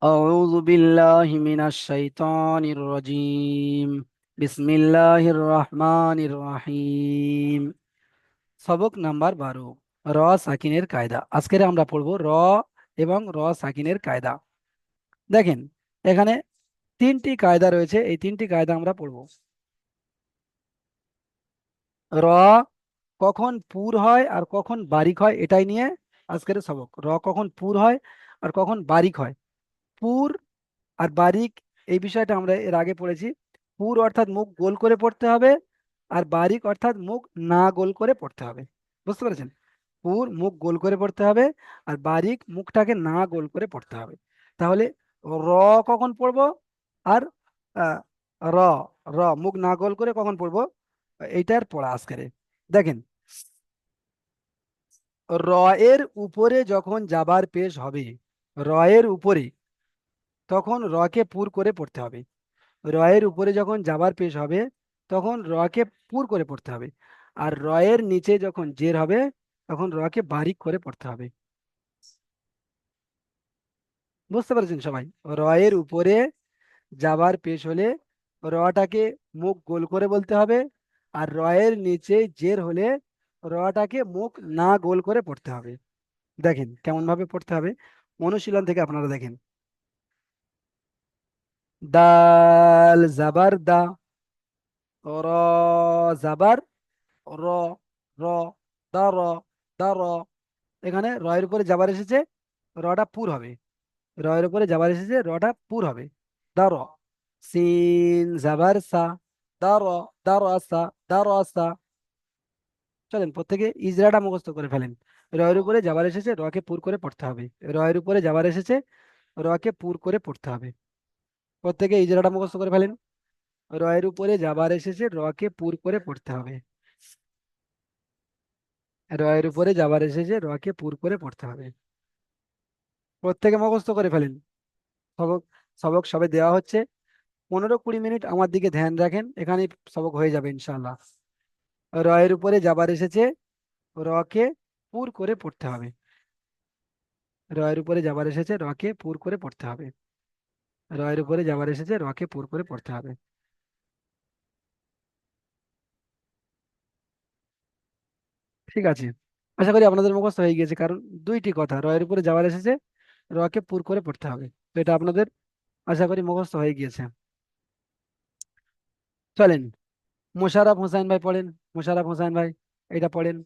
أعوذ بالله من الشيطان الرجيم بسم الله الرحمن الرحيم। সবক নাম্বার 12, র সাকিনের কায়দা। আজকে আমরা পড়ব র এবং র সাকিনের কায়দা। দেখেন, এখানে তিনটি কায়দা রয়েছে, এই তিনটি কায়দা আমরা পড়ব। র কখন পুর হয় আর কখন বারিক হয়, এটাই নিয়ে আজকের সবক। র কখন পুর হয় আর কখন বারিক হয়। পুর আর বারিক, এই বিষয়টা আমরা এর আগে পড়েছি। পুর অর্থাৎ মুখ গোল করে পড়তে হবে, আর বারিক অর্থাৎ মুখ না গোল করে পড়তে হবে। বুঝতে পেরেছেন? পুর মুখ গোল করে পড়তে হবে, আর বারিক মুখটাকে না গোল করে পড়তে হবে। তাহলে র কখন পড়বো, আর আহ, র র মুখ না গোল করে কখন পড়বো, এইটার পড়া আজকের। দেখেন, র এর উপরে যখন জাবার পেশ হবে, র এর উপরে, তখন রকে পুর করে পড়তে হবে। রয়ের উপরে যখন জাবার পেশ হবে, তখন রকে পুর করে পড়তে হবে। আর রয়ের নিচে যখন জের হবে, তখন রকে বারিক করে পড়তে হবে। বুঝতে পারছেন সবাই? রয়ের উপরে জাবার পেশ হলে রটাকে মুখ গোল করে বলতে হবে, আর রয়ের নিচে জের হলে রটাকে মুখ না গোল করে পড়তে হবে। দেখেন কেমন ভাবে পড়তে হবে, অনুশীলন থেকে আপনারা দেখেন। দাল জাবার দা, র জাবার র, র, দা র, দা র। এখানে রয়ের উপরে যাবার এসেছে, রটা পুর হবে। রয়ের উপরে যাবার এসেছে, রটা পুর হবে। দা র। সিন জাবার সা, দা র, দা র সা, দা র সা। চলেন প্রত্যেকে ইজরাটা মুখস্থ করে ফেলেন। রয়ের উপরে যাবার এসেছে, রকে পুর করে পড়তে হবে। রয়ের উপরে যাবার এসেছে, রকে পুর করে পড়তে হবে। প্রত্যেকে ইজরাটা মুখস্থ করে ফেলেন। রয়ের উপরে যাবার এসেছে, রকে পুর করে পড়তে হবে। রয়ের উপরে যাবার এসেছে, রকে পুর করে পড়তে হবে। প্রত্যেকে মুখস্থ করে ফেলেন। সবক সবক সবে দেওয়া হচ্ছে। 15-20 মিনিট আমার দিকে ধ্যান রাখেন, এখানে সবক হয়ে যাবে ইনশাল্লাহ। রয়ের উপরে যাবার এসেছে, রকে পুর করে পড়তে হবে। রয়ের উপরে যাবার এসেছে, রকে পুর করে পড়তে হবে। রয়ের উপরে যাবার এসেছে, রকে পুর করে পড়তে হবে। ঠিক আছে, আশা করি আপনাদের মুখস্থ হয়ে গিয়েছে, কারণ দুইটি কথা, রয়ের উপরে যাবার এসেছে, রকে পুর করে পড়তে হবে। তো এটা আপনাদের আশা করি মুখস্থ হয়ে গিয়েছে। চলেন, মোশাররফ হোসাইন ভাই পড়েন। মোশাররফ হোসাইন ভাই, এটা পড়েন,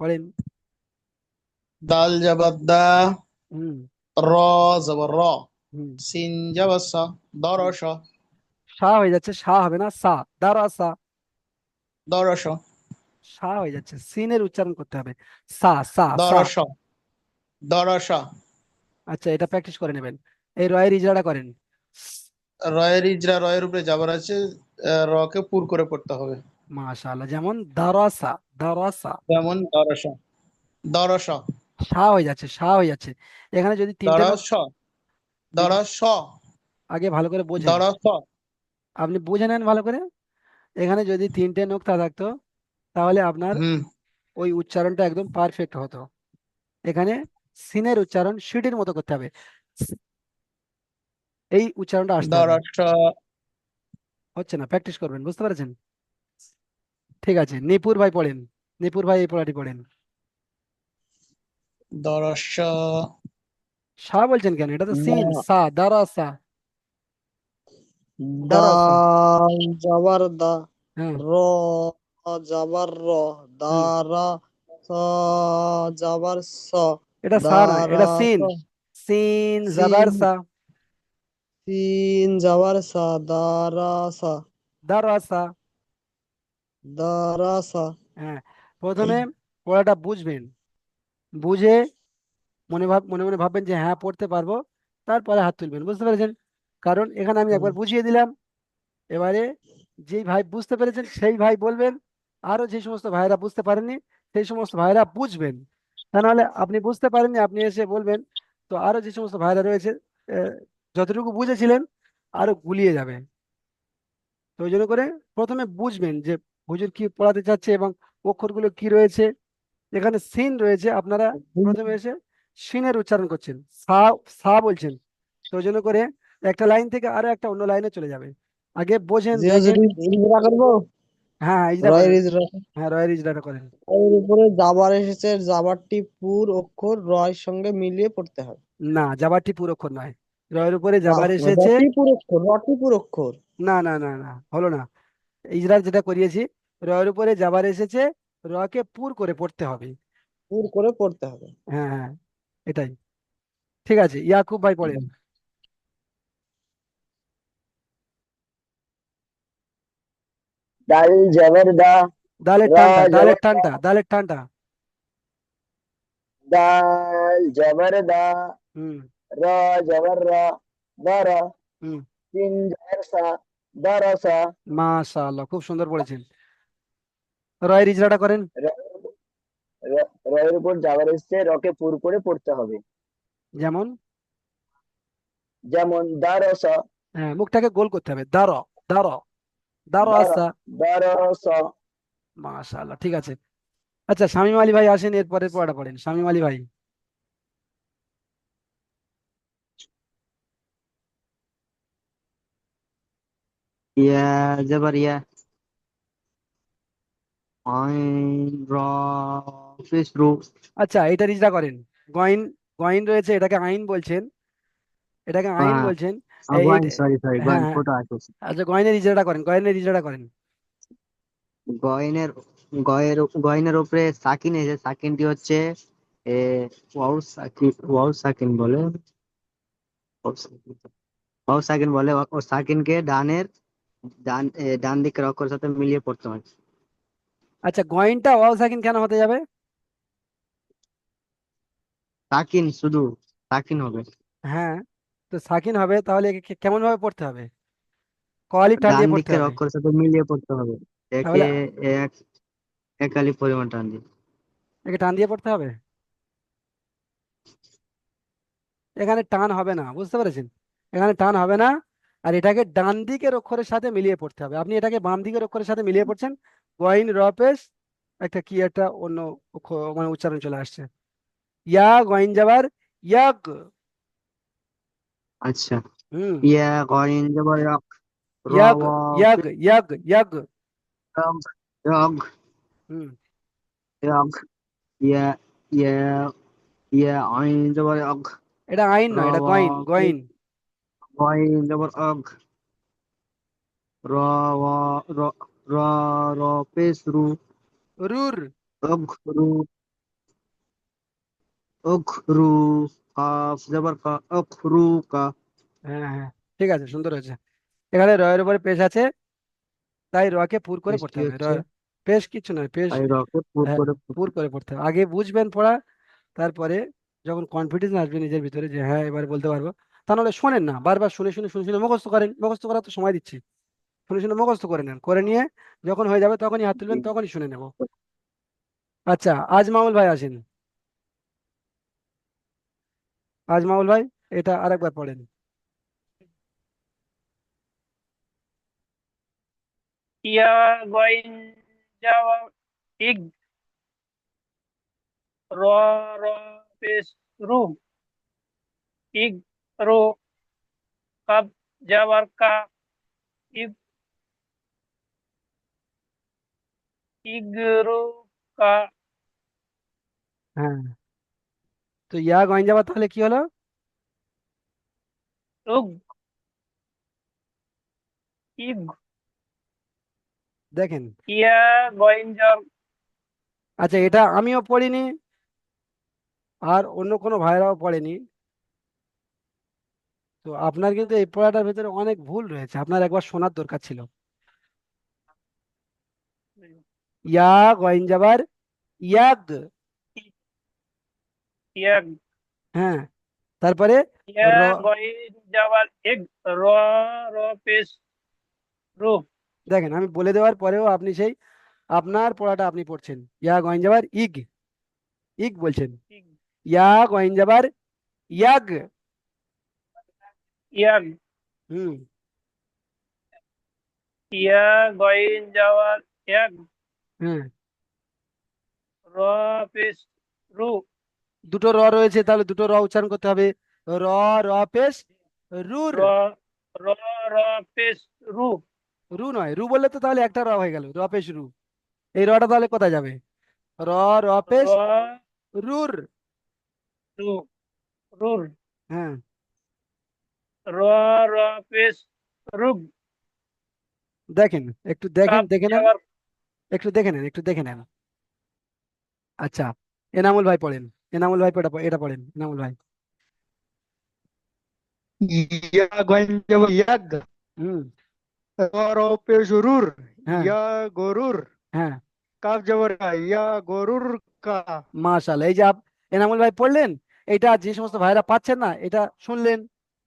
পড়েন। দাল জবর দা, হুম। র জবর র, হুম। সিন জবর সা, হুম। দরস, সা হয়ে যাচ্ছে, সা হবে না, সা। দাঁড়া সা। দরস, সা হয়ে যাচ্ছে, সিনের উচ্চারণ করতে হবে। সা সা সা। দরস, দরস। আচ্ছা, এটা প্র্যাকটিস করে নেবেন। এই রয়ের ইজরাটা করেন। রয়ের ইজরা, রয়ের উপরে যাবার আছে, রকে পুর করে পড়তে হবে। মাশাআল্লাহ, যেমন দারাসা, দারাসা। যেমন দরস, দরস, সা হয়ে যাচ্ছে, সা হয়ে যাচ্ছে। এখানে যদি তিনটে দরস, যদি দরস, আগে ভালো করে বোঝেন, দরস। আপনি বুঝে নেন ভালো করে। এখানে যদি তিনটে নোক্তা থাকতো, তাহলে আপনার হুম। ওই উচ্চারণটা একদম পারফেক্ট হতো। এখানে সিনের উচ্চারণ সিটির মতো করতে হবে, এই উচ্চারণটা আসতে হবে। দরস, হচ্ছে না, প্র্যাকটিস করবেন, বুঝতে পারছেন? ঠিক আছে, নিপুর ভাই পড়েন। নিপুর ভাই এই পড়াটি পড়েন। দরস। সা বলছেন কেন? এটা তো সিন, সা দারাসা। দারাসা। দাল জবর দা, হ্যাঁ। র জবর র, হুম। দারা স জবর স, এটা সা নয়, দারা এটা স, সিন। সিন জাবার সিন সা। সিন জবর সা, দারা সা, দারাসা। দারা সা। হ্যাঁ, প্রথমে পড়াটা বুঝবেন, বুঝে মনে মনে ভাববেন যে হ্যাঁ পড়তে পারবো, তারপরে হাত তুলবেন। বুঝতে পেরেছেন? কারণ এখানে আমি একবার বুঝিয়ে দিলাম। এবারে যেই ভাই বুঝতে পেরেছেন সেই ভাই বলবেন, আরো যে সমস্ত ভাইরা বুঝতে পারেননি সেই সমস্ত ভাইরা বুঝবেন। তা নাহলে আপনি বুঝতে পারেননি, আপনি এসে বলবেন, তো আরো যে সমস্ত ভাইরা রয়েছে আহ, যতটুকু বুঝেছিলেন আরো গুলিয়ে যাবে। তো ওই জন্য করে প্রথমে বুঝবেন যে হুজুর কি পড়াতে চাচ্ছে এবং অক্ষরগুলো কি রয়েছে। এখানে সিন রয়েছে, আপনারা প্রথমে এসে সিনের উচ্চারণ করছেন, সা, সা বলছেন। তো ওই জন্য করে একটা লাইন থেকে আরো একটা অন্য লাইনে চলে যাবে। আগে বোঝেন, জি দেখেন। হুজুর, ইজরা করবো। হ্যাঁ হ্যাঁ, ইজরা রয়ের করেন। ইজরা। হ্যাঁ, রয়ের ইজরাটা করেন। এর উপরে জাবার এসেছে, জাবারটি পুর অক্ষর রয়ের সঙ্গে মিলিয়ে পড়তে হবে। না, জাবারটি পুরো অক্ষর নয়। রয়ের উপরে না, জাবার এসেছে। রটি পুর অক্ষর, রটি পুর অক্ষর। না না না না, হলো না। ইজরা যেটা করিয়েছি, রয়ের উপরে জাবার এসেছে, রকে পুর করে পড়তে হবে। পুর করে পড়তে হবে। হ্যাঁ হ্যাঁ, এটাই। ঠিক আছে, ইয়াকুব ভাই পড়েন। দাল জবর দা, দালের র টানটা, দালের জবর দা, টানটা, দালের টানটা। দাল জবর দা, হুম র জবর র, দর, হুম। সিন জবর সা, দরসা। মাশাআল্লাহ, খুব সুন্দর পড়েছেন। রয়ের ইজরাটা করেন। রয়ের উপর যাবার এসছে, রকে পুর করে পড়তে হবে। যেমন, যেমন দরসা, হ্যাঁ, মুখটাকে গোল করতে হবে। দার, দার, দার দর, আসা। দরসা। মাশাআল্লাহ, ঠিক আছে। আচ্ছা, শামীম আলী ভাই আসেন, এর পরের পড়াটা পড়েন, শামীম আলী ভাই। ইয়া জবর ইয়া, আইন র পেশ রু। আচ্ছা, এটা ইজরা করেন। গয়েন, গয়েন রয়েছে, এটাকে আইন বলছেন, এটাকে আইন হ্যাঁ, বলছেন। গয়েন, এইটা, সরি সরি, হ্যাঁ গয়েন হ্যাঁ। ছোট আছে। আচ্ছা, গয়েনের ইজরাটা করেন, গয়েনের ইজরাটা করেন। গয়েনের গয়েনের উপরে সাকিন এসে, সাকিনটি হচ্ছে এ ওয়াও সাকিন বলে। ওয়াও সাকিন বলে, ও সাকিনকে ডান দিকের অক্ষরের সাথে মিলিয়ে পড়তে হয়। আচ্ছা, গয়েনটা ওয়াও সাকিন কেন হতে যাবে? সাকিন শুধু, সাকিন হবে। হ্যাঁ, তো সাকিন হবে, তাহলে একে কেমন ভাবে পড়তে হবে? কলিফ টান ডান দিয়ে পড়তে দিকের হবে। অক্ষরের সাথে মিলিয়ে পড়তে হবে। একে তাহলে এক একালি পরিমাণ টান দিয়ে। একে টান দিয়ে পড়তে হবে। এখানে টান হবে না, বুঝতে পেরেছেন? এখানে টান হবে না। আর এটাকে ডান দিকের অক্ষরের সাথে মিলিয়ে পড়তে হবে। আপনি এটাকে বাম দিকের অক্ষরের সাথে মিলিয়ে পড়ছেন। গয়েন রপেশ, একটা কি একটা অন্য মানে উচ্চারণ চলে আসছে। ইয়া গয়েন যাবার, ইয়াক। আচ্ছা, হুম। ইয়া গয়েন জবর ইয়ক, র ইয়াক, ওয়া ইয়াক, ইয়াক, ইয়াক। পেশ ইয়ক, হুম। ইয়ক, ইয়া ইয়া ইয়া আইন জবর ইয়ক, এটা আইন র নয়, এটা ওয়া গয়েন, গয়েন। গয়েন জবর ইয়ক, র ওয়া র র র পেশ রু, রুর। অগ রু, অগ রু, কাফ জবর কা, অগ রু কা। হ্যাঁ হ্যাঁ, ঠিক আছে, সুন্দর হয়েছে। এখানে রয়ের উপরে পেশ আছে, তাই রকে পুর করে পড়তে বৃষ্টি হবে। হচ্ছে, পেশ কিছু নয়, পেশ। তাই রকে পুর হ্যাঁ, করে পুর করে পড়তে হবে। আগে বুঝবেন পড়া, তারপরে যখন কনফিডেন্স আসবে নিজের ভিতরে যে হ্যাঁ এবার বলতে পারবো, তা নাহলে শোনেন না, বারবার শুনে শুনে শুনে শুনে মুখস্থ করেন। মুখস্থ করার তো সময় দিচ্ছি, শুনে শুনে মুখস্থ করে নেন, করে নিয়ে যখন হয়ে যাবে তখনই হাত তুলবেন, তখনই শুনে নেব। আচ্ছা, আজমাউল ভাই আসেন। আজমাউল ভাই, এটা আরেকবার পড়েন। ইয়া গইন যাওয়া, ইগ র র পেশ রু, ইগ রো, কাব যাওয়ার কা, ইগ ইগরু কা। হ্যাঁ, তো ইয়া গয়েন যাবা, তাহলে কি হলো? উগ ইগ, দেখেন। ইয়া গইন যাওয়ার। আচ্ছা, এটা আমিও পড়িনি, আর অন্য কোনো ভাইরাও পড়েনি। তো আপনার কিন্তু এই পড়াটার ভিতরে অনেক ভুল রয়েছে, আপনার একবার শোনার দরকার ছিল। ইয়া গয়েন যাবার, ইয়াগ। ইয়া হ্যাঁ, তারপরে ইয়া র। গইন যাওয়ার, ইগ র র পেশ রু, দেখেন, আমি বলে দেওয়ার পরেও আপনি সেই আপনার পড়াটা আপনি পড়ছেন। ইয়া গয়েন যাবার ইগ, ইগ বলছেন। ইগ ইয়া গয়েন যাবার ইয়াগ। ইয়াগ, হুম। ইয়া গইন যাওয়ার ইয়াগ, হ্যাঁ, র পেশ রু, দুটো র রয়েছে, তাহলে দুটো র উচ্চারণ করতে হবে। র, র পেশ রুর। র র র পেশ রু। রু নয়, রু বললে তো তাহলে একটা র হয়ে গেল, র পেশ রু। এই রটা তাহলে কোথায় যাবে? র, র পেশ র রুর। রু রুর। হ্যাঁ, র র পেশ রুগ। দেখেন, একটু দেখেন, কাপ দেখে নেন, যাওয়ার একটু দেখে নেন, একটু দেখে নেন। আচ্ছা, এনামুল ভাই পড়েন। এনামুল ভাই এটা পড়েন, এনামুল ভাই। या गोइन जब यग হুম। और पे जरूर হ্যাঁ, या गोरुर হ্যাঁ, काफ जबर का या गोरुर का। মাশাআল্লাহ। এই যে এনামুল ভাই পড়লেন, এটা যে সমস্ত ভাইরা পাচ্ছেন না, এটা শুনলেন,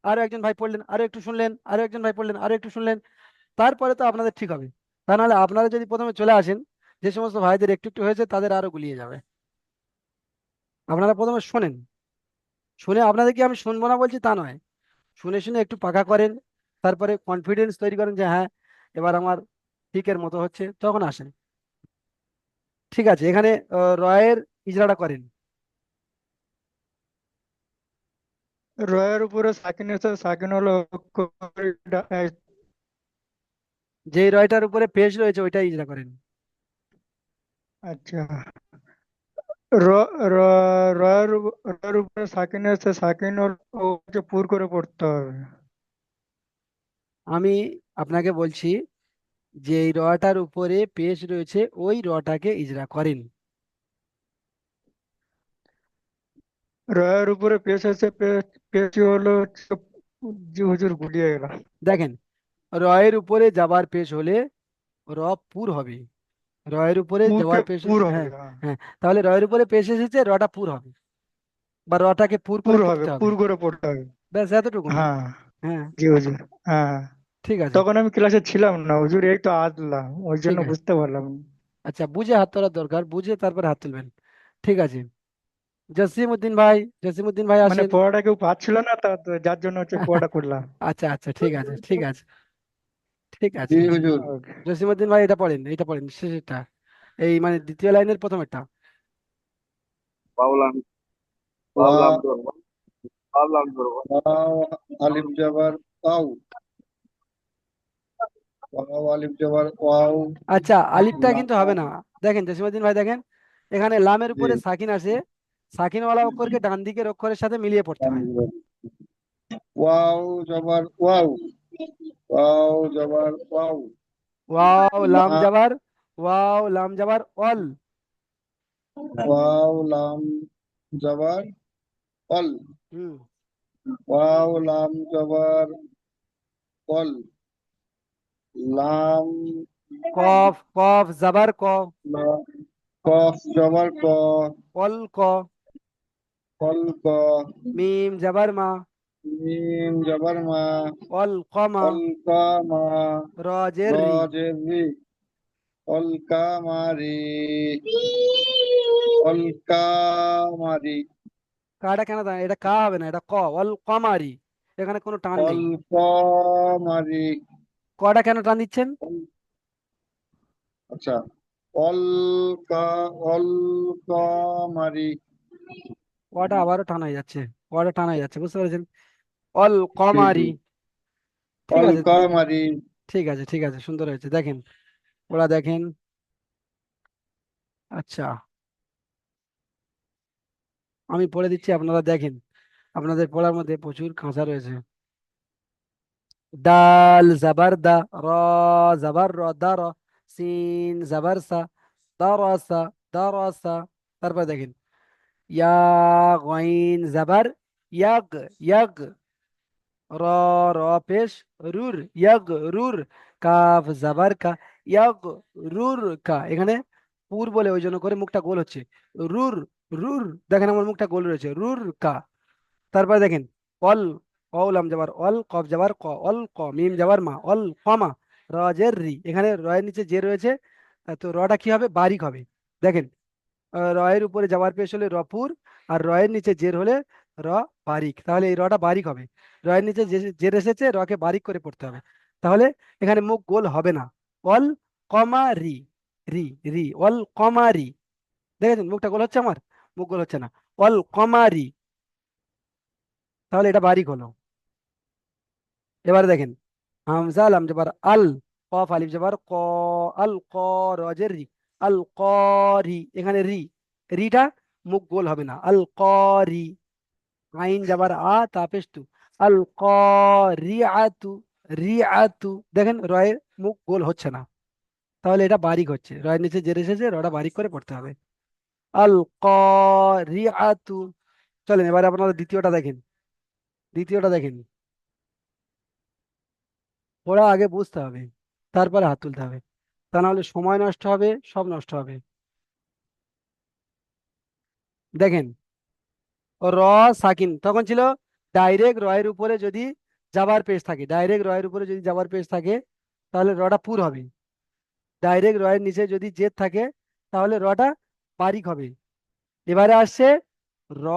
আরো একজন ভাই পড়লেন, আরো একটু শুনলেন, আরো একজন ভাই পড়লেন, আরো একটু শুনলেন, তারপরে তো আপনাদের ঠিক হবে। তা নাহলে আপনারা যদি প্রথমে চলে আসেন, যে সমস্ত ভাইদের একটু একটু হয়েছে তাদের আরো গুলিয়ে যাবে। আপনারা প্রথমে শোনেন, শুনে আপনাদের কি আমি শুনবো না বলছি তা নয়, শুনে শুনে একটু পাকা করেন, তারপরে কনফিডেন্স তৈরি করেন যে হ্যাঁ, এবার আমার ঠিকের মতো হচ্ছে, তখন আসেন। ঠিক আছে, এখানে রয়ের ইজরাটা করেন। রয়ের উপরে সাকিন এসে সাকিন হলো যেই রয়টার উপরে পেশ রয়েছে ওইটা ইজরা করেন। अच्छा র র রয়ের উপরে সাকিন এসে সাকিন হলো ওকে পুর করে পড়তে হবে। আমি আপনাকে বলছি, যে এই রটার উপরে পেশ রয়েছে ওই রটাকে ইজরা করেন। রয়ের উপরে পেশ এসে পেশি হলো জি হুজুর গুলিয়ে গেলাম। দেখেন, রয়ের উপরে যাবার পেশ হলে র পুর হবে। রয়ের উপরে পুরকে যাওয়ার পেশ, পুর হবে, হ্যাঁ, হ্যাঁ হ্যাঁ, তাহলে রয়ের উপরে পেশ এসেছে, রটা পুর হবে, বা রটাকে পুর করে পুর হবে, পড়তে হবে। পুর করে পড়তে হবে। ব্যাস এতটুকুনি। হ্যাঁ হ্যাঁ, জি হুজুর, হ্যাঁ। ঠিক আছে, তখন আমি ক্লাসে ছিলাম না হুজুর, এই তো আসলাম, ওই ঠিক জন্য আছে। বুঝতে পারলাম না। আচ্ছা, বুঝে হাত তোলার দরকার, বুঝে তারপরে হাত তুলবেন। ঠিক আছে, জসিম উদ্দিন ভাই, জসিম উদ্দিন ভাই মানে আসেন। পড়াটা কেউ পাচ্ছিল না, তা তো যার জন্য হচ্ছে পড়াটা করলাম। আচ্ছা, আচ্ছা, ঠিক আছে, ঠিক আছে, ঠিক জি আছে। হুজুর। ওকে। জসিম উদ্দিন ভাই, এটা পড়েন শেষেরটা, এই মানে দ্বিতীয় লাইনের প্রথমেরটা। ওয়া ওয়াও আলিফ জবর ওয়াও। ওয়াও আলিফ জবর ওয়াও। আচ্ছা, আলিফটা কিন্তু হবে লাম। না। দেখেন জসিম উদ্দিন ভাই, দেখেন এখানে লামের জি। উপরে সাকিন আছে, সাকিনওয়ালা অক্ষরকে ডান দিকের অক্ষরের সাথে মিলিয়ে পড়তে হয়। ওয়াও জবর ওয়াও। ওয়াও জবর ওয়াও। ওয়াও লাম লাম। জাবার, ওয়াও লাম জাবার অল। ওয়াও লাম জবর অল। হুম। ওয়াও লাম জবর অল। লাম। কফ, কফ জাবার ক, লা- কফ জবর ক। অল ক। কল ক। মিম জাবার মা, মিম জবর মা। অল কমা। কল কা মা। র জের র রি। জের রি। কল কা মারি। কল কা মারি। কাটা কেন দাঁড়ায়? এটা কা হবে না, এটা ক, অল কমারি। এখানে কোনো টান কল নেই। ক মারি। কটা কেন টান দিচ্ছেন? আচ্ছা। কল কা। অল কা মারি। কটা আবারও টান হয়ে যাচ্ছে, কটা টান হয়ে যাচ্ছে, বুঝতে পেরেছেন? অল জি জি। কমারি। ঠিক কল আছে, কা মারি। ঠিক আছে, ঠিক আছে, সুন্দর হয়েছে, দেখেন, ওরা দেখেন। আচ্ছা, আমি পড়ে দিচ্ছি, আপনারা দেখেন, আপনাদের পড়ার মধ্যে প্রচুর কাঁচা রয়েছে। দাল জাবার দা, র জাবার র, দা র, সিন জাবার সা, দারাসা, দারাসা। তারপর দেখেন, ইয়া গইন জাবার ইয়াগ, ইয়াগ। র, র পেশ রুর, ইয়াগ রুর। কাফ জাবার কা, ইয়াগ রুর কা। এখানে পুর বলে ওই জন্য করে মুখটা গোল হচ্ছে, রুর, রুর। দেখেন আমার মুখটা গোল রয়েছে, রুর কা। তারপরে দেখেন, অল, অলাম যাবার অল, কফ যাবার ক, অল ক, মিম যাবার মা, অল কমা। র জের রি, এখানে রয়ের নিচে যে রয়েছে, তো রটা কি হবে? বারিক হবে। দেখেন, রয়ের উপরে যাওয়ার পেশ হলে রপুর, আর রয়ের নিচে জের হলে র বারিক, তাহলে এই রটা বারিক হবে। রয়ের নিচে যে জের এসেছে, রকে বারিক করে পড়তে হবে। তাহলে এখানে মুখ গোল হবে না। অল কমা রি, রি, রি, অল কমা রি। দেখেছেন মুখটা গোল হচ্ছে আমার? মুখ গোল হচ্ছে না। অল কমা রি, তাহলে এটা বারিক হলো। এবারে দেখেন, হামজা লাম জবর আল, কফ আলিফ জবর ক, আল ক, রজের রি, আল ক রি, এখানে রি, রিটা মুখ গোল হবে না, আল ক রি, আইন জবর আ, তাপেশ তু, আল ক রি আতু, রি আতু, দেখেন রয়ের মুখ গোল হচ্ছে না, তাহলে এটা বারিক হচ্ছে, রয়ের নিচে জের এসেছে, রটা বারিক করে পড়তে হবে, আল ক রি আতু। চলেন এবারে আপনারা দ্বিতীয়টা দেখেন, দ্বিতীয়টা দেখেন, পড়া আগে বুঝতে হবে, তারপরে হাত তুলতে হবে, তা না হলে সময় নষ্ট হবে, সব নষ্ট হবে। দেখেন, র সাকিন তখন ছিল ডাইরেক্ট রয়ের উপরে যদি জাবার পেশ থাকে, ডাইরেক্ট রয়ের উপরে যদি জাবার পেশ থাকে তাহলে রটা পুর হবে, ডাইরেক্ট রয়ের নিচে যদি জেদ থাকে তাহলে রটা বারিক হবে। এবারে আসছে র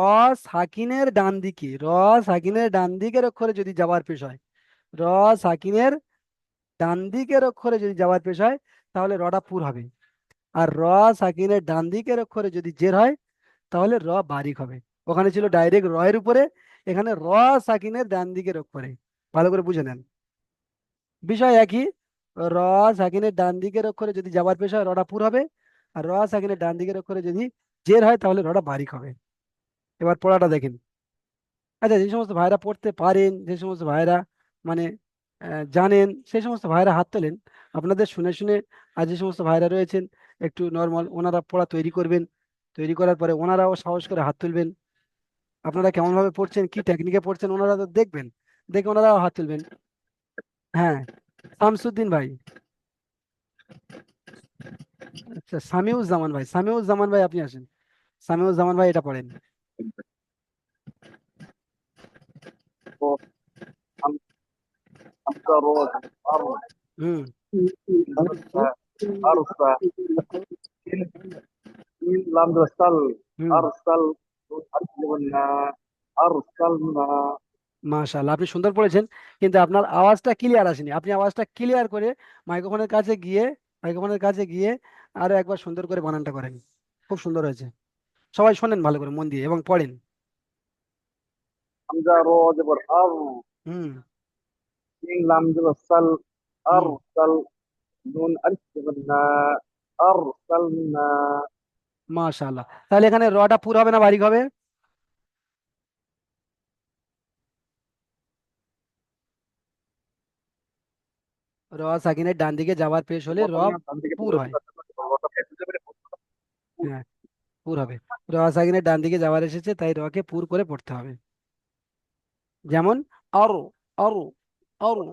সাকিনের ডান দিকে, র সাকিনের ডান দিকের অক্ষরে যদি জাবার পেশ হয়, র সাকিনের ডান দিকের অক্ষরে যদি জাবার পেশ হয় তাহলে রটা পুর হবে, আর র সাকিনের ডান দিকের অক্ষরে যদি জের হয় তাহলে র বারিক হবে। ওখানে ছিল ডাইরেক্ট র এর উপরে, এখানে র সাকিনের ডান দিকের অক্ষরে, ভালো করে বুঝে নেন, বিষয় একই। র সাকিনের ডান দিকের অক্ষরে যদি যাবার পেশ হয় রটা পুর হবে, আর র সাকিনের ডান দিকের অক্ষরে যদি জের হয় তাহলে রটা বারিক হবে। এবার পড়াটা দেখেন। আচ্ছা, যে সমস্ত ভাইরা পড়তে পারেন, যে সমস্ত ভাইরা মানে জানেন, সেই সমস্ত ভাইরা হাত তোলেন, আপনাদের শুনে শুনে, আর যে সমস্ত ভাইরা রয়েছেন একটু নর্মাল, ওনারা পড়া তৈরি করবেন, তৈরি করার পরে ওনারাও সাহস করে হাত তুলবেন, আপনারা কেমন ভাবে পড়ছেন, কি টেকনিকে পড়ছেন ওনারা তো দেখবেন, দেখে ওনারাও হাত তুলবেন। হ্যাঁ, শামসুদ্দিন ভাই, আচ্ছা সামিউজ্জামান ভাই, সামিউজ্জামান ভাই আপনি আসেন, সামিউজ্জামান ভাই এটা পড়েন। হুম। হুম, মাশাআল্লাহ, আপনি সুন্দর পড়েছেন, কিন্তু আপনার আওয়াজটা ক্লিয়ার আসেনি, আপনি আওয়াজটা ক্লিয়ার করে মাইক্রোফোনের কাছে গিয়ে, মাইক্রোফোনের কাছে গিয়ে আরো একবার সুন্দর করে বানানটা করেন, খুব সুন্দর হয়েছে। সবাই শোনেন ভালো করে মন দিয়ে এবং পড়েন। হুম। হুম, মাশাআল্লাহ, তাহলে এখানে রটা পুরো হবে না বারিক হবে? র সাকিনের ডান দিকে যাওয়ার পেশ হলে র পুর হয়। হ্যাঁ, পুর হবে, র সাকিনের ডান দিকে যাওয়ার এসেছে তাই রকে পুর করে পড়তে হবে, যেমন আরো, আরো, আরো,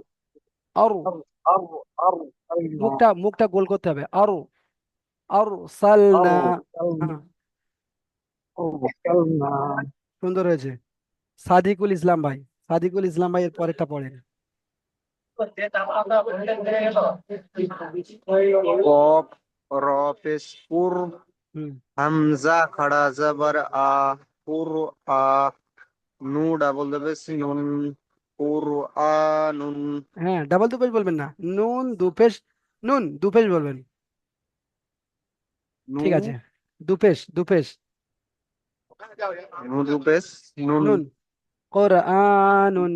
আরো, মুখটা মুখটা গোল করতে হবে, আরো, আরো সালনা। হ্যাঁ, সুন্দর হয়েছে। সাদিকুল ইসলাম ভাই, সাদিকুল ইসলাম ভাই এর পরেরটা পড়েন। কফ র পেশ পুর, হুম। হামজা খাড়া জবর আ, পুর আ, নু ডাবল পেশ নুন, পুর আ নুন। হ্যাঁ, ডাবল দুপেশ বলবেন না, নুন দুপেশ, নুন দুপেশ বলবেন, নু, ঠিক আছে, দুপেশ, দুপেশ, নু দু পেশ নুন, নুন, কোরআনুন।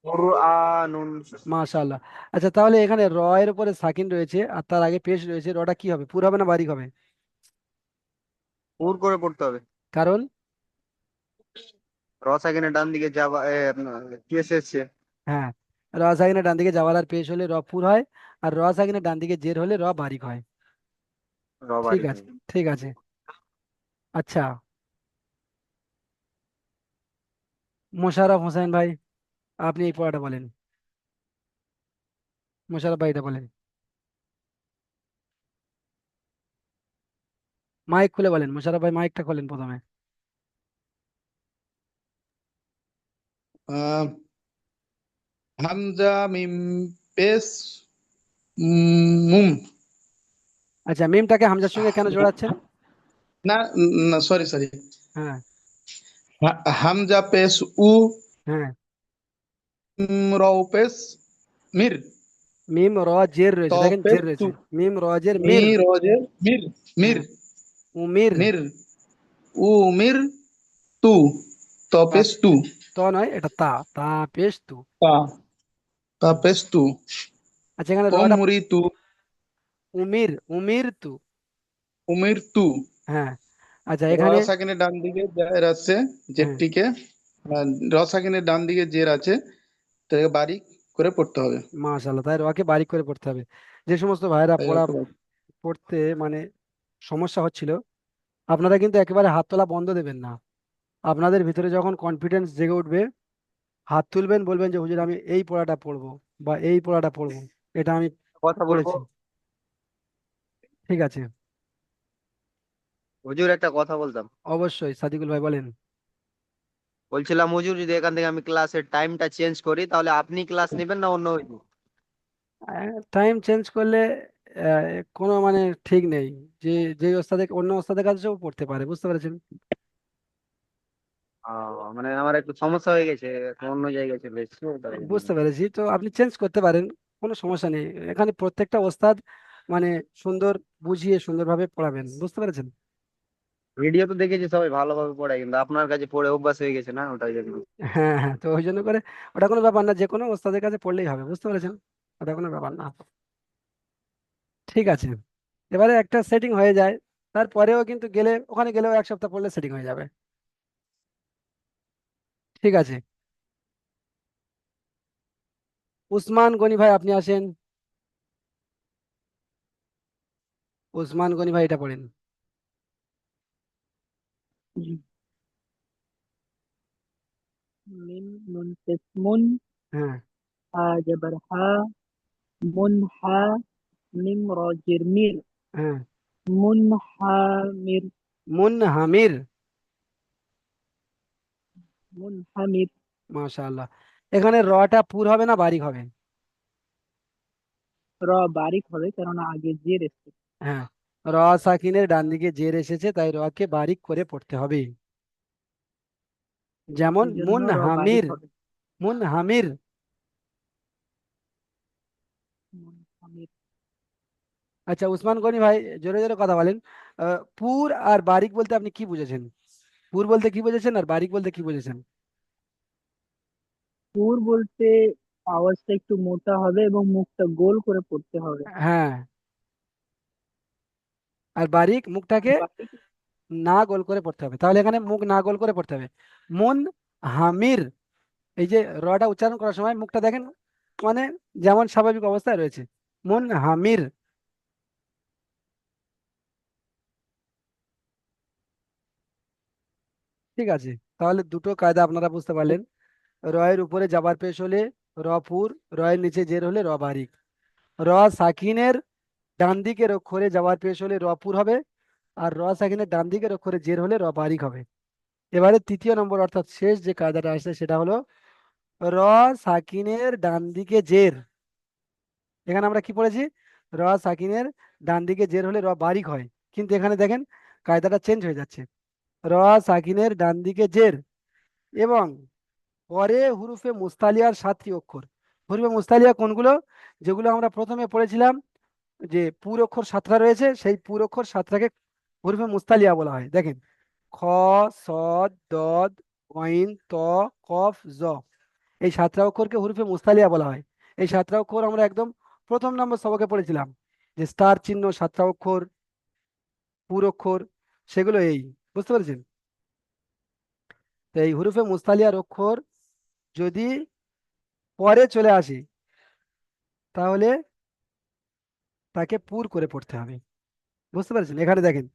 পুর আ নুন। মাশাআল্লাহ। আচ্ছা, তাহলে এখানে র এর উপরে সাকিন রয়েছে আর তার আগে পেশ রয়েছে, রটা কি হবে, পুর হবে না বারিক হবে? পুর করে পড়তে হবে। কারণ? র সেকেন্ডের ডান দিকে যাবা কি এসেছে? হ্যাঁ, র সাকিনের ডান দিকে যাওয়ার আর পেশ হলে র পুর হয়, আর র সাকিনের ডান দিকে জের হলে র বারিক হয়। র ঠিক বাড়ি আছে, ঠিক আছে। আচ্ছা, মোশাররফ হোসেন ভাই, আপনি এই পড়াটা বলেন, মোশাররফ ভাই এটা বলেন, মাইক খুলে বলেন, মোশাররফ ভাই মাইকটা খোলেন প্রথমে। আহ, হামজা মিম পেশ মুম। আচ্ছা, মিমটাকে হামজার সঙ্গে কেন জোড়াচ্ছেন? না, না, সরি সরি, হ্যাঁ। হামজা পেশ উ, হ্যাঁ, র পেশ মির, মিম র জের ত রয়েছে, দেখেন পেশ জের তু, রয়েছে, মিম র জের মি মির। রোজের মির, মির, হ্যাঁ, উমির। মির, উ মির তু, ত তা, পেশ তু, তো নয়, এটা তা, তা পেশ তু। তা, কাপেস তু, আচ্ছা এখানে ওম রটা মুরি তু, উমির, উমির তু। উমির তু। হ্যাঁ। আচ্ছা র এখানে সাকিনের ডান দিকে জের আছে, হ্যাঁ, জেরটিকে র সাকিনের ডান দিকে জের আছে, তাকে বারিক করে পড়তে হবে। মাশাআল্লাহ, তাই রকে বারিক করে পড়তে হবে। যে সমস্ত ভাইরা তাই রকে পড়তে মানে সমস্যা হচ্ছিল, আপনারা কিন্তু একেবারে হাত তোলা বন্ধ দেবেন না। আপনাদের ভিতরে যখন কনফিডেন্স জেগে উঠবে, হাত তুলবেন, বলবেন যে হুজুর আমি এই পড়াটা পড়বো বা এই পড়াটা পড়বো, এটা আমি কথা বলবো। পড়েছি। ঠিক আছে, হুজুর একটা কথা বলতাম। অবশ্যই সাদিকুল ভাই বলেন। বলছিলাম হুজুর, যদি এখান থেকে আমি ক্লাসের টাইমটা চেঞ্জ করি তাহলে আপনি ক্লাস নেবেন না অন্য হুজুর? টাইম চেঞ্জ করলে কোনো মানে ঠিক নেই, যে যে ওস্তাদে অন্য ওস্তাদের কাছেও পড়তে পারে, বুঝতে পেরেছেন? মানে আমার একটু সমস্যা হয়ে গেছে, অন্য জায়গায় চলে এসেছি তাই জন্য। বুঝতে পেরেছি, তো আপনি চেঞ্জ করতে পারেন, কোনো সমস্যা নেই। এখানে প্রত্যেকটা ওস্তাদ মানে সুন্দর বুঝিয়ে সুন্দরভাবে পড়াবেন, বুঝতে পেরেছেন? ভিডিও তো দেখেছি সবাই ভালোভাবে পড়ায়, কিন্তু আপনার কাছে পড়ে অভ্যাস হয়ে গেছে না, ওটাই জন্য। হ্যাঁ হ্যাঁ, তো ওই জন্য করে ওটা কোনো ব্যাপার না, যে কোনো ওস্তাদের কাছে পড়লেই হবে, বুঝতে পেরেছেন? ওটা কোনো ব্যাপার না। ঠিক আছে, এবারে একটা সেটিং হয়ে যায়, তারপরেও কিন্তু গেলে ওখানে গেলেও এক সপ্তাহ পড়লে সেটিং হয়ে যাবে। ঠিক আছে, উসমান গনি ভাই আপনি আসেন। উসমান গনি ভাই এটা পড়েন। মিম নুন পেশ মুন, হ্যাঁ হা জবর হা, মুন হা, মিম র জের মির, হ্যাঁ, মুন হা মির, মুন হামির। মুন হামির। মাশাআল্লাহ, এখানে রটা পুর হবে না বারিক হবে? র বারিক হবে, কেননা আগে জের এসছে। হ্যাঁ, র সাকিনের ডান দিকে জের এসেছে, তাই রকে বারিক করে পড়তে হবে। যেমন এই জন্য মুন র বারিক হামির, হবে। মুন হামির। মুন হামির। আচ্ছা উসমান গনি ভাই, জোরে জোরে কথা বলেন। পুর আর বারিক বলতে আপনি কি বুঝেছেন? পুর বলতে কি বুঝেছেন আর বারিক বলতে কি বুঝেছেন? সুর বলতে আওয়াজটা একটু মোটা হবে এবং মুখটা গোল করে পড়তে হবে। হ্যাঁ, আর বারিক মুখটাকে বারিক না গোল করে পড়তে হবে, তাহলে এখানে মুখ না গোল করে পড়তে হবে। মুন হামির, এই যে রটা উচ্চারণ করার সময় মুখটা দেখেন, মানে যেমন স্বাভাবিক অবস্থায় রয়েছে, মুন হামির। ঠিক আছে, তাহলে দুটো কায়দা আপনারা বুঝতে পারলেন। রয়ের উপরে জাবার পেশ হলে র পুর, রয়ের নিচে জের হলে র বারিক। র সাকিনের ডান দিকের অক্ষরে জাবার পেশ হলে র পুর হবে, আর র সাকিনের ডান দিকের অক্ষরে জের হলে র বারিক হবে। এবারে তৃতীয় নম্বর অর্থাৎ শেষ যে কায়দাটা আসছে সেটা হলো র সাকিনের ডান দিকে জের। এখানে আমরা কি পড়েছি? র সাকিনের ডান দিকে জের হলে র বারিক হয়, কিন্তু এখানে দেখেন কায়দাটা চেঞ্জ হয়ে যাচ্ছে। র সাকিনের ডান দিকে জের এবং পরে হুরুফে মুস্তালিয়ার 7টি অক্ষর। হুরুফে মুস্তালিয়া কোনগুলো? যেগুলো আমরা প্রথমে পড়েছিলাম, যে পুর অক্ষর 7টা রয়েছে, সেই পুর অক্ষর 7টাকে হুরুফে মুস্তালিয়া বলা হয়। দেখেন, খ, সদ, দদ, গইন, ত, কফ, জ, এই 7টা অক্ষরকে হুরুফে মুস্তালিয়া বলা হয়। এই 7টা অক্ষর আমরা একদম প্রথম নম্বর সবকে পড়েছিলাম, যে স্টার চিহ্ন 7টা অক্ষর, পুর অক্ষর, সেগুলো এই, বুঝতে পেরেছেন? তো এই হুরুফে মুস্তালিয়ার অক্ষর যদি পরে চলে আসে, তাহলে তাকে পুর করে পড়তে হবে, বুঝতে পেরেছেন? এখানে দেখেন,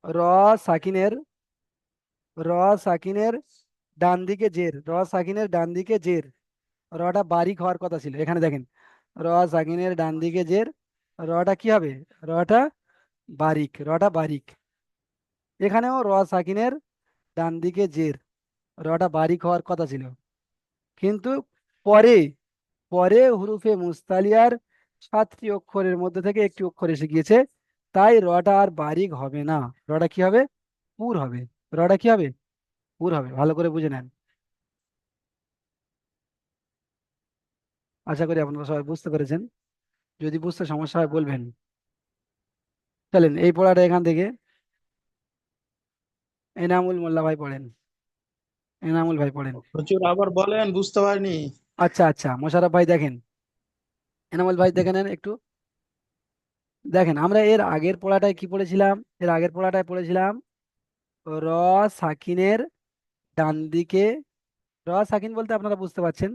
র সাকিনের, র সাকিনের ডান দিকে জের, র সাকিনের ডান দিকে জের, রটা বারিক হওয়ার কথা ছিল, এখানে দেখেন র সাকিনের ডান দিকে জের, রটা কি হবে? রটা বারিক, রটা বারিক। এখানেও র সাকিনের ডান দিকে জের, রটা বারিক হওয়ার কথা ছিল, কিন্তু পরে, পরে হুরুফে মুস্তালিয়ার 7টি অক্ষরের মধ্যে থেকে একটি অক্ষর এসে গিয়েছে, তাই রটা আর বারিক হবে না, রটা কি হবে? পুর হবে। রটা কি হবে? পুর হবে, ভালো করে বুঝে নেন। আশা করি আপনারা সবাই বুঝতে পেরেছেন। যদি বুঝতে সমস্যা হয় বলবেন। চলেন এই পড়াটা এখান থেকে এনামুল মোল্লা ভাই পড়েন। এনামুল ভাই পড়েন। হুজুর আবার বলেন, বুঝতে পারিনি। আচ্ছা আচ্ছা, মোশাররফ ভাই দেখেন, এনামুল ভাই দেখে নেন একটু। দেখেন আমরা এর আগের পড়াটায় কি পড়েছিলাম? এর আগের পড়াটায় পড়েছিলাম র সাকিনের ডান দিকে, র সাকিন বলতে আপনারা বুঝতে পারছেন,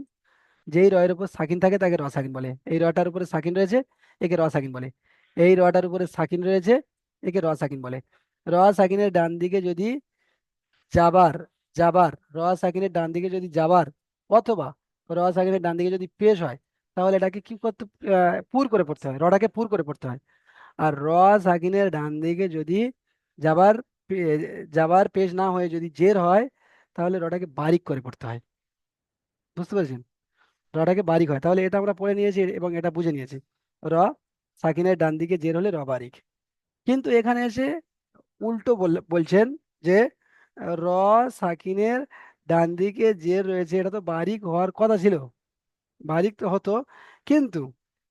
যেই রয়ের উপর সাকিন থাকে তাকে র সাকিন বলে। এই রটার উপরে সাকিন রয়েছে, একে র সাকিন বলে। এই রটার উপরে সাকিন রয়েছে, একে র সাকিন বলে। র সাকিনের ডান দিকে যদি জাবার, জাবার র সাকিনের ডান দিকে যদি জাবার অথবা র সাকিনের ডান দিকে যদি পেশ হয়, তাহলে এটাকে কি করতে, পুর করে পড়তে হয়, রটাকে পুর করে পড়তে হয়। আর র সাকিনের ডান দিকে যদি যাবার যাবার পেশ না হয়ে যদি জের হয়, তাহলে রটাকে বারিক করে পড়তে হয়। বুঝতে পেরেছেন? রটাকে বারিক হয়, তাহলে এটা আমরা পড়ে নিয়েছি এবং এটা বুঝে নিয়েছি। র সাকিনের ডান দিকে জের হলে র বারিক। কিন্তু এখানে এসে উল্টো বলছেন যে র সাকিনের ডান দিকে জের রয়েছে, এটা তো বারিক হওয়ার কথা ছিল, বারিক তো হতো। কিন্তু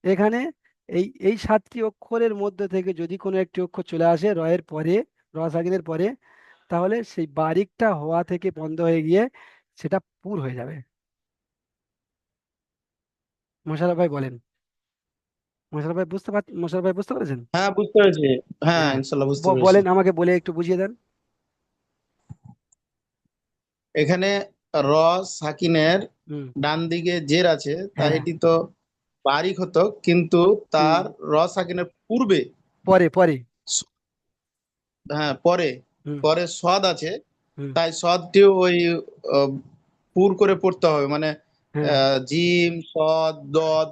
এখানে এই এই 7টি অক্ষরের মধ্যে থেকে যদি কোনো একটি অক্ষর চলে আসে র এর পরে, র সাকিনের পরে, তাহলে সেই বারিকটা হওয়া থেকে বন্ধ হয়ে গিয়ে সেটা পুর হয়ে যাবে। মোশাররফ ভাই বলেন। মোশাররফ ভাই বুঝতে পেরেছেন? হ্যাঁ, বুঝতে পেরেছি। হ্যাঁ, হ্যাঁ, ইনশাল্লাহ বুঝতে পেরেছি। বলেন, আমাকে বলে একটু বুঝিয়ে দেন। এখানে র সাকিনের হুম। ডান দিকে জের আছে, তাই হ্যাঁ। এটি তো বারিক হতো, কিন্তু হুম। তার র সাকিনের পূর্বে, পরে পরে। স- হ্যাঁ পরে, হুম। পরে সদ আছে, হুম। তাই সদটিও ওই আহ, পুর করে পড়তে হবে, মানে হ্যাঁ। জিম সদ দদ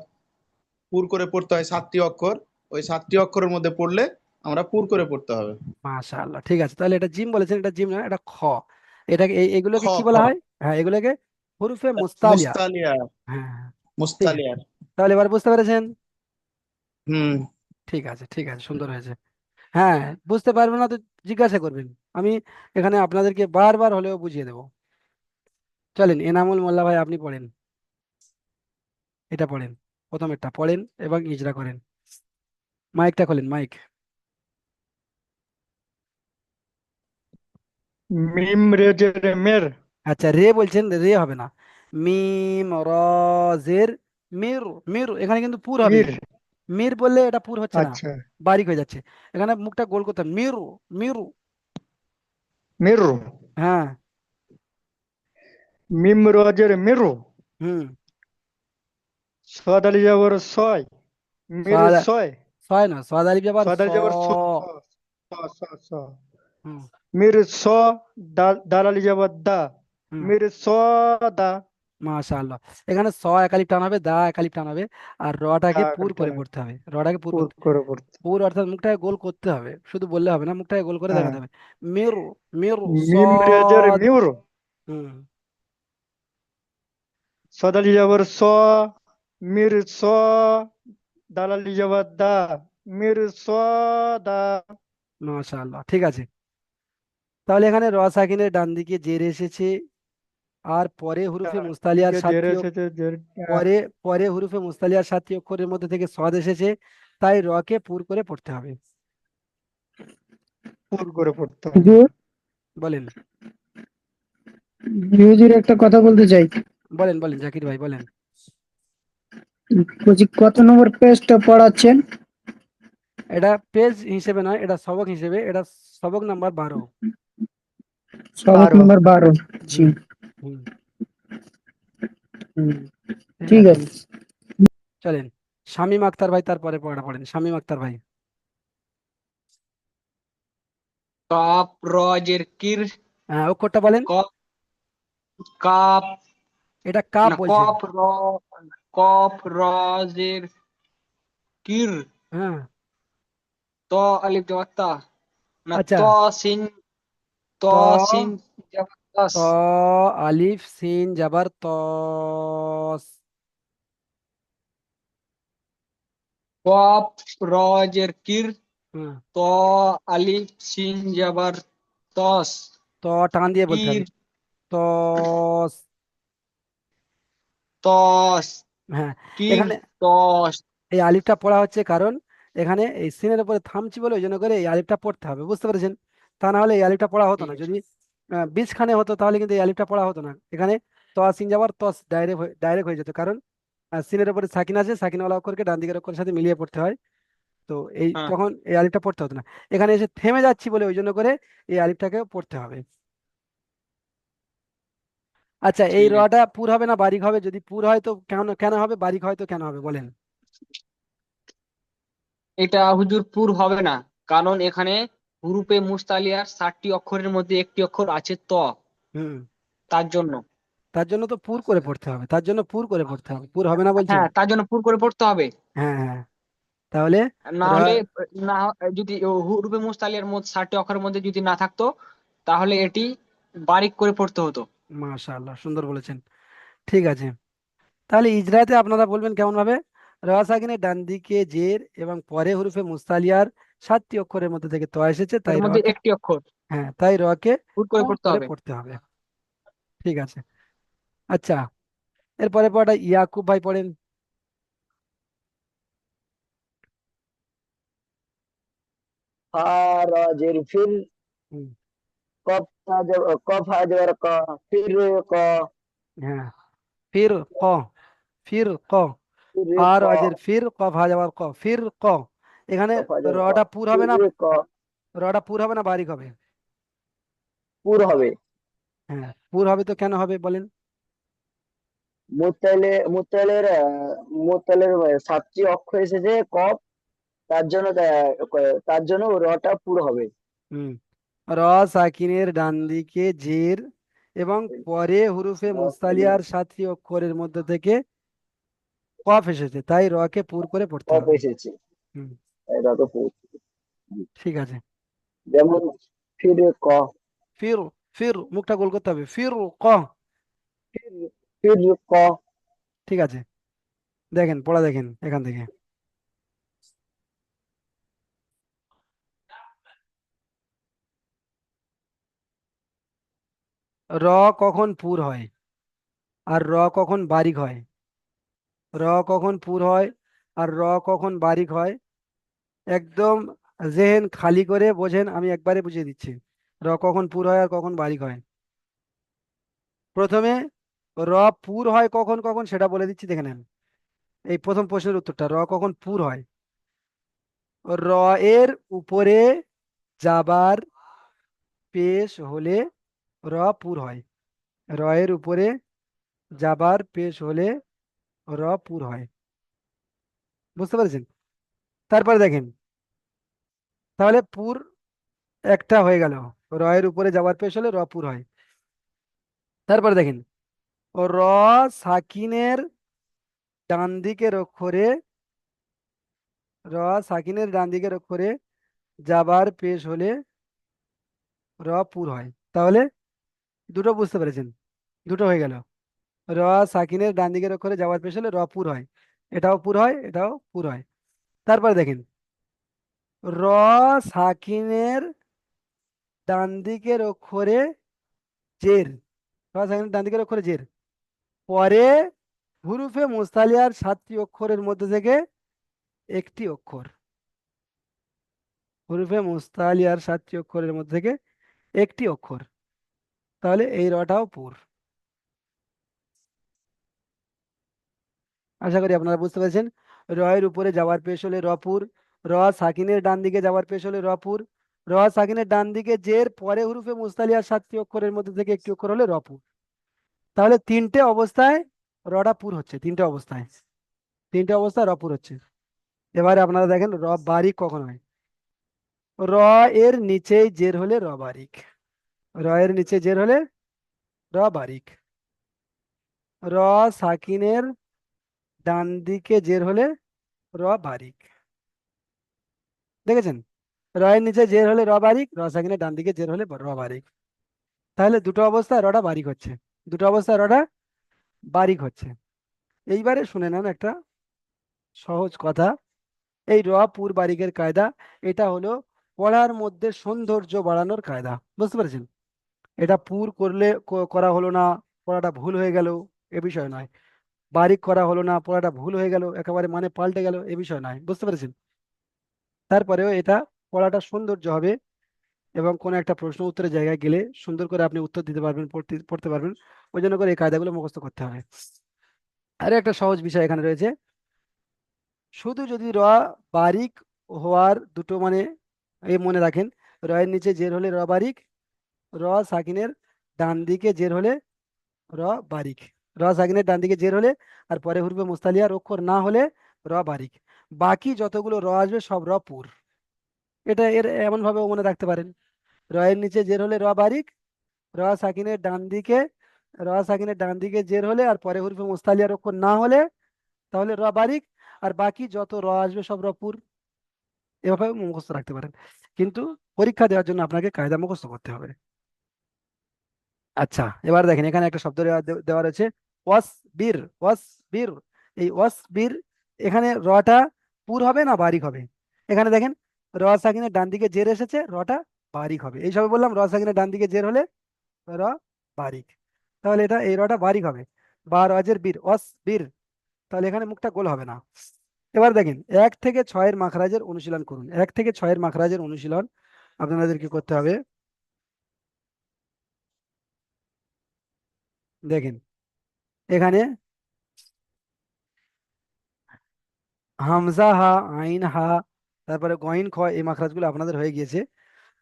পুর করে পড়তে হয় 7টি অক্ষর। ওই 7টি অক্ষরের মধ্যে পড়লে আমরা পুর করে পড়তে হবে। মাশাআল্লাহ, ঠিক আছে, তাহলে এটা জিম বলেছেন, এটা জিম না, এটা খ। এটাকে খ, এগুলোকে কি খ, বলা হয়? হ্যাঁ, এগুলোকে হুরুফে মুস্তালিয়া। মুস্তালিয়া, হ্যাঁ হ্যাঁ, ঠিক আছে। মুস্তালিয়ার। তাহলে এবার বুঝতে পেরেছেন? হুম। ঠিক আছে, ঠিক আছে, সুন্দর হয়েছে। হ্যাঁ, বুঝতে পারবেন না তো জিজ্ঞাসা করবেন, আমি এখানে আপনাদেরকে বারবার হলেও বুঝিয়ে দেবো। চলেন, এনামুল মোল্লা ভাই আপনি পড়েন, এটা পড়েন, প্রথমেরটা পড়েন এবং ইজরা করেন। মাইকটা খোলেন, মাইক। মিম রেজে রে মের। আচ্ছা, রে বলছেন, রে হবে না। মিম র জের মির, মির এখানে কিন্তু পুর হবে। মির। মির বললে এটা পুর হচ্ছে না, আচ্ছা। বারিক হয়ে যাচ্ছে। এখানে মুখটা গোল করতে হবে, মিরু, মিরু। মিরু। হ্যাঁ। মিম রজের মিরু। হুম। সদ আলি যাবর ছয়। মির সাদা, ছয়। ছয় না, সাদা আলিফ যাবার সদ স। আলি যাবর ছ। ছ ছ ছ। হুম। মির ছ। দাল দাল আলি যাবর দা। হুম। মির ছ দা। মাশাআল্লাহ, এখানে স একালিফ টান হবে, দা একালিফ টান হবে, আর রটাকে দা পুর করে কালিটানা। পড়তে হবে, রটাকে পুর পুর করতে, করে পড়তে। পুর অর্থাৎ মুখটাকে গোল করতে হবে, শুধু বললে হবে না, মুখটাকে গোল করে হ্যাঁ। দেখাতে হবে। মেরু, মেরু মিম রেজের সদ। মিউরু। হুম। সদ আলি যাবর ছ। মির ছ। দাল আলি যাবর দা। মির ছ দা। মাশাআল্লাহ, ঠিক আছে। তাহলে এখানে র সাকিনের ডান দিকে জের এসেছে, আর পরে হুরুফে মুস্তালিয়ার দিকে জের এসেছে জের। পরে পরে হুরুফে মুস্তালিয়ার 7টি অক্ষরের মধ্যে থেকে সদ এসেছে, তাই রকে পুর করে পড়তে হবে। পুর করে পড়তে হবে। হুজুর, বলেন, হুজুর একটা কথা বলতে চাই। বলেন, বলেন জাকির ভাই বলেন। বলছি কত নম্বর পেজটা পড়াচ্ছেন? এটা পেজ হিসেবে নয়, এটা সবক হিসেবে, এটা সবক নাম্বার 12। সবক 12। নম্বর 12। জি। হুম। হুম। হুম, ঠিক ঠিক আছে, আছে। চলেন। শামীম আক্তার ভাই তারপরে পড়াটা পড়েন, শামীম আক্তার ভাই। কাপ রজের কির। হ্যাঁ, অক্ষরটা বলেন। কপ। কাপ। এটা কাপ না, বলছেন। কপ রজের কির। হ্যাঁ। ত আলিফ জবর তা। না, আচ্ছা, সিন। ত ত, সিন জবর তাস। ত আলিফ সিন জাবার তস। কপ রজের কির। হুম। ত আলিফ সিন জবর তস। ত টান দিয়ে বলতে হবে, কির। তস। তস। হ্যাঁ, কির। এখানে তস। এই আলিফটা পড়া হচ্ছে কারণ এখানে এই সিনের উপরে থামছি বলে ওই জন্য করে এই আলিফটা পড়তে হবে, বুঝতে পেরেছেন? তা না হলে এই আলিফটা পড়া হতো ঠিক না, আছে। যদি বীজখানে হতো তাহলে কিন্তু এই আলিফটা পড়া হতো না। এখানে সিন যাবার ডাইরেক্ট ডাইরেক্ট হয়ে যেত, কারণ সিনের উপরে সাকিন আছে, সাকিনওয়ালা অক্ষরকে ডান দিকের অক্ষরের সাথে মিলিয়ে পড়তে হয়। তো এই হ্যাঁ, তখন এই আলিফটা পড়তে হতো না। এখানে এসে থেমে যাচ্ছি বলে ওই জন্য করে এই আলিফটাকে পড়তে হবে। আচ্ছা, এই ঠিক আছে। রটা পুর হবে না বারিক হবে? যদি পুর হয় তো কেন কেন হবে, বারিক হয় তো কেন হবে বলেন? এটা হুজুর পুর হবে না, কারণ এখানে হুরুফে মুস্তালিয়ার 60টি অক্ষরের মধ্যে একটি অক্ষর আছে ত, হুম। তার জন্য। তার জন্য তো পুর করে পড়তে হবে, তার জন্য পুর করে পড়তে হবে, পুর হবে না বলছেন? হ্যাঁ, তার জন্য পুর করে পড়তে হবে। হ্যাঁ হ্যাঁ। তাহলে না র হলে, না যদি হুরুফে মুস্তালিয়ার মধ্যে 60টি অক্ষরের মধ্যে যদি না থাকতো, তাহলে এটি বারিক করে পড়তে হতো। মাশাআল্লাহ, সুন্দর বলেছেন। ঠিক আছে, তাহলে ইজরাতে আপনারা বলবেন কেমন ভাবে? র সাকিনের ডান দিকে জের এবং পরে হরফে মুস্তালিয়ার 7টি অক্ষরের মধ্যে থেকে ত এসেছে, এর তাই মধ্যে রকে, একটি অক্ষর হ্যাঁ তাই রকে পুর করে পুর পড়তে করে হবে। পড়তে হবে। ঠিক আছে। আচ্ছা, এরপরে পড়াটা ইয়াকুব ভাই পড়েন। ফা র জের ফির, হুম, কফ হা জবর ক, ফির ক, হ্যাঁ, ফির ক, ফির ক, ফির আর ক, অজের ফির, কফ হা যাওয়ার ক, ফির ক। এখানে কফ হা জবর ক, রটা পুর হবে ফির না, ক, রটা পুর হবে না বারিক হবে? পুর হবে। হ্যাঁ, পুর হবে তো কেন হবে বলেন? মুতালের মুতালের 7টি অক্ষর এসেছে কফ, তার জন্য তার জন্য রটা পুর হবে। হুম। র সাকিনের ডান দিকে জের এবং পরে হুরুফে মুস্তালিয়ার 7টি অক্ষরের মধ্যে থেকে কফ এসেছে, তাই রকে পুর করে পড়তে কফ হবে। এসেছে, হুম। এটা তো পুর। ঠিক আছে। যেমন ফির ক, ফির, ফির মুখটা গোল করতে হবে, ফির ক। ফির ফির ক, ঠিক আছে, দেখেন পড়া দেখেন এখান থেকে। র কখন পুর হয় আর র কখন বারিক হয়? র কখন পুর হয় আর র কখন বারিক হয়? একদম জেহেন খালি করে বোঝেন, আমি একবারে বুঝিয়ে দিচ্ছি। র কখন পুর হয় আর কখন বারিক হয়। প্রথমে র পুর হয় কখন কখন সেটা বলে দিচ্ছি, দেখে নেন। এই প্রথম প্রশ্নের উত্তরটা, র কখন পুর হয়। র এর উপরে যাবার পেশ হলে র পুর হয়। র এর উপরে যাবার পেশ হলে র পুর হয়। বুঝতে পেরেছেন? তারপরে দেখেন, তাহলে পুর একটা হয়ে গেল, র এর উপরে যাবার পেশ হলে র পুর হয়। তারপরে দেখেন, র সাকিনের ডান দিকের অক্ষরে, র সাকিনের ডান দিকের অক্ষরে যাবার পেশ হলে র পুর হয়। তাহলে দুটো বুঝতে পেরেছেন, দুটো হয়ে গেল। র সাকিনের ডান দিকের অক্ষরে যাবার পেশ হলে র পুর হয়, এটাও পুর হয়, এটাও পুর হয়। তারপরে দেখেন, র সাকিনের ডান দিকের অক্ষরে জের, র সাকিনের ডান দিকের অক্ষরে জের, পরে হুরুফে মুস্তালিয়ার 7টি অক্ষরের মধ্যে থেকে একটি অক্ষর, হুরুফে মুস্তালিয়ার 7টি অক্ষরের মধ্যে থেকে একটি অক্ষর, তাহলে এই রটাও পুর। আশা করি আপনারা বুঝতে পেরেছেন। র এর উপরে যাওয়ার পেশ হলে রপুর, র সাকিনের ডান দিকে যাওয়ার পেশ হলে রপুর, র সাকিনের ডান দিকে জের পরে হুরুফে মুস্তালিয়ার 7টি অক্ষরের মধ্যে থেকে একটি অক্ষর হলে রপুর। তাহলে তিনটে অবস্থায় রটা পুর হচ্ছে, তিনটে অবস্থায়, তিনটে অবস্থায় রপুর হচ্ছে। এবারে আপনারা দেখেন র বারিক কখন হয়। র এর নিচেই জের হলে র বারিক, র এর নিচে জের হলে র বারিক। র সাকিনের ডান দিকে জের হলে র বারিক। দেখেছেন? রয়ের নিচে জের হলে র বারিক, র সাকিনের ডান দিকে জের হলে র বারিক। তাহলে দুটো অবস্থায় রটা বারিক হচ্ছে, দুটো অবস্থায় রটা বারিক হচ্ছে। এইবারে শুনে নেন একটা সহজ কথা। এই র পুর বারিকের কায়দা, এটা হলো পড়ার মধ্যে সৌন্দর্য বাড়ানোর কায়দা। বুঝতে পেরেছেন? এটা পুর করলে করা হলো না, পড়াটা ভুল হয়ে গেল, এ বিষয় নয়। বারিক করা হলো না, পড়াটা ভুল হয়ে গেল, একেবারে মানে পাল্টে গেল, এ বিষয় নয়। বুঝতে পেরেছেন? তারপরেও এটা পড়াটা সৌন্দর্য হবে, এবং কোনো একটা প্রশ্ন উত্তরের জায়গায় গেলে সুন্দর করে আপনি উত্তর দিতে পারবেন, পড়তে পারবেন। ওই জন্য করে এই কায়দাগুলো মুখস্থ করতে হবে। আরে একটা সহজ বিষয় এখানে রয়েছে, শুধু যদি র বারিক হওয়ার দুটো মানে এই মনে রাখেন, র এর নিচে জের হলে র বারিক, র সাকিনের ডান দিকে জের হলে র বারিক, র সাকিনের ডান দিকে জের হলে আর পরে হুরফে মুস্তালিয়ার অক্ষর না হলে র বারিক। বাকি যতগুলো র আসবে সব র পুর। এটা এর এমন ভাবেও মনে রাখতে পারেন, র এর নিচে জের হলে র বারিক, র সাকিনের ডান দিকে, র সাকিনের ডান দিকে জের হলে আর পরে হুরফে মুস্তালিয়ার অক্ষর না হলে তাহলে র বারিক, আর বাকি যত র আসবে সব র পুর। এভাবে মুখস্থ রাখতে পারেন, কিন্তু পরীক্ষা দেওয়ার জন্য আপনাকে কায়দা মুখস্থ করতে হবে। আচ্ছা, এবার দেখেন এখানে একটা শব্দ দেওয়া রয়েছে ওয়াস বীর, ওয়াস বীর। এই ওয়াস বীর, এখানে রটা পুর হবে না বারিক হবে? এখানে দেখেন র সাকিনের ডান দিকে জের এসেছে, রটা বারিক হবে। এই সবে বললাম র সাকিনের ডান দিকে জের হলে র বারিক, তাহলে এটা এই রটা বারিক হবে। বা রজের বীর, ওয়াস বীর, তাহলে এখানে মুখটা গোল হবে না। এবার দেখেন 1 থেকে 6 মাখরাজের অনুশীলন করুন। 1 থেকে 6 মাখরাজের অনুশীলন আপনাদের কি করতে হবে? দেখেন এখানে হামজা হা, আইন হা, তারপরে গইন খ, এই মাখরাজগুলো আপনাদের হয়ে গিয়েছে।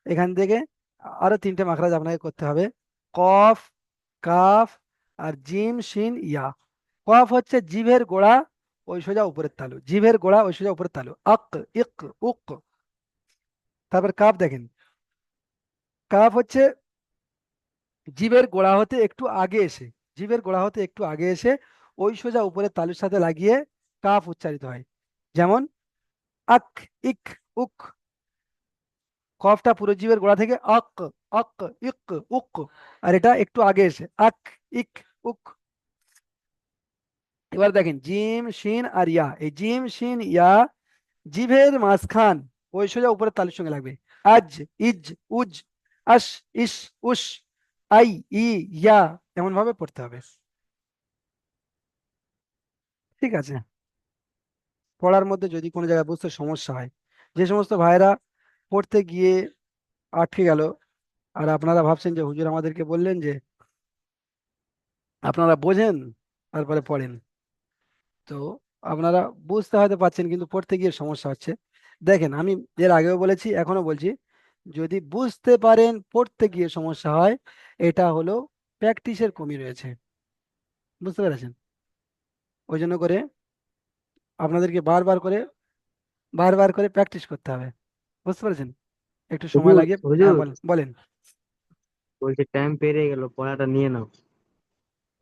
এখান থেকে আরো 3টে মাখরাজ আপনাকে করতে হবে, কফ, কাফ আর জিম শিন ইয়া। কফ হচ্ছে জিভের গোড়া ওই সোজা উপরের তালু, জিভের গোড়া ওই সোজা উপরের তালু, আক, ইক, উক। তারপর কাফ দেখেন, কাফ হচ্ছে জিভের গোড়া হতে একটু আগে এসে, জিভের গোড়া হতে একটু আগে এসে ওই সোজা উপরের তালুর সাথে লাগিয়ে কাফ উচ্চারিত হয়। যেমন আক, ইক, উক। কফটা পুরো জীবের গোড়া থেকে আক, আক, ইক, উক, আর এটা একটু আগে এসে আক, ইক, উক। এবার দেখেন জিম শিন আর ইয়া, এই জিম শিন ইয়া জিভের মাঝখান ওই সোজা উপরের তালুর সঙ্গে লাগবে। আজ, is, uz, us, is, us, I, ই, ইয়া, এমন ভাবে পড়তে হবে। ঠিক আছে? পড়ার মধ্যে যদি কোনো জায়গায় বুঝতে সমস্যা হয়, যে সমস্ত ভাইরা পড়তে গিয়ে আটকে গেল, আর আপনারা ভাবছেন যে হুজুর আমাদেরকে বললেন যে আপনারা বোঝেন তারপরে পড়েন, তো আপনারা বুঝতে হয়তো পারছেন কিন্তু পড়তে গিয়ে সমস্যা হচ্ছে। দেখেন আমি এর আগেও বলেছি এখনো বলছি, যদি বুঝতে পারেন পড়তে গিয়ে সমস্যা হয়, এটা হলো প্র্যাকটিসের কমি রয়েছে। বুঝতে পেরেছেন? ওই জন্য করে আপনাদেরকে বারবার করে প্র্যাকটিস করতে হবে। বুঝতে পেরেছেন? একটু সময় হুজুর লাগে। হ্যাঁ হুজুর বলেন বলেন। বলছে টাইম পেরিয়ে গেল, পড়াটা নিয়ে নাও।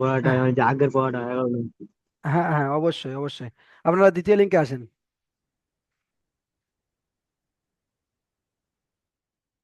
পড়াটা হ্যাঁ যে আগের পড়াটা 11 মিনিট। হ্যাঁ হ্যাঁ, অবশ্যই অবশ্যই। আপনারা দ্বিতীয় লিঙ্কে আসেন।